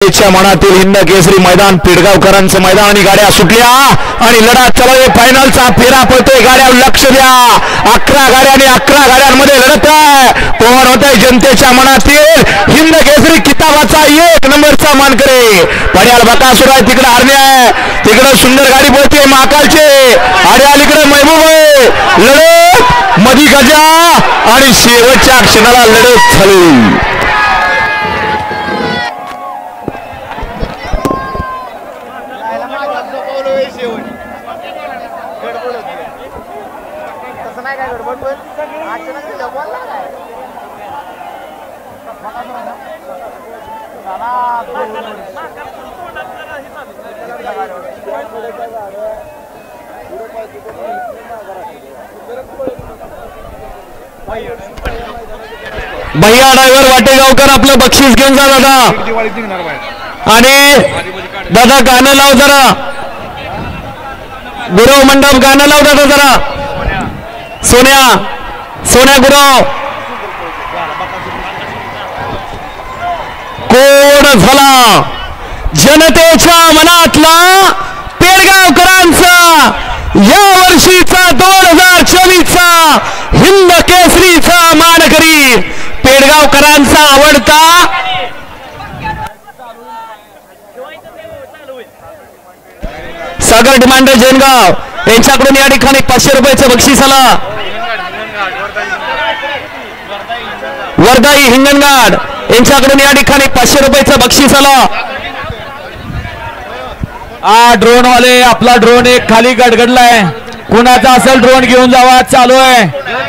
मनातील हिंद केसरी मैदान पेडगावकरांचं मैदान आणि गाड्या सुटल्या आणि लढा चालू फायनलचा फेरा पळतोय। गाड्या लक्ष द्या, 11 गाड्या आणि 11 गाड्यांमध्ये लढत आहे। कोण होतंय जनतेच्या मनातील हिंद केसरी किताबाचा 1 नंबरचा मानकरी पड्याल बकासूर आहे। तिकडे हरणे आहे, तिकडे सुंदर गाडी पळते महाकालचे आणि अलीकडे महबूब आहे। लढत मधी गजा आणि शेवटच्या क्षणाला लढत झाली। भैया ड्रायव्हर वाटेगावकर आपलं बक्षीस घेऊन जा दादा, आणि दादा गाणं लाव जरा, गुरव मंडप गाणं लाव दादा जरा। सोन्या सोन्या गुरव कोण झाला जनतेच्या मनातला पेडगावकरांचा या वर्षीचा 2024चा हिंद केसरीचा मानकरी पेडगावकरांचा आवडता सागर डिमांडर जैनगाव यांच्याकडून या ठिकाणी 500 रुपयाचं बक्षीस आला। वर्धाई हिंगणघाट यांच्याकडून या ठिकाणी 500 रुपयाचं बक्षीस आला। ड्रोन वाले आपला ड्रोन एक खाली गडगडलाय, कुणाचा असेल ड्रोन घेऊन जावा, चालू आहे।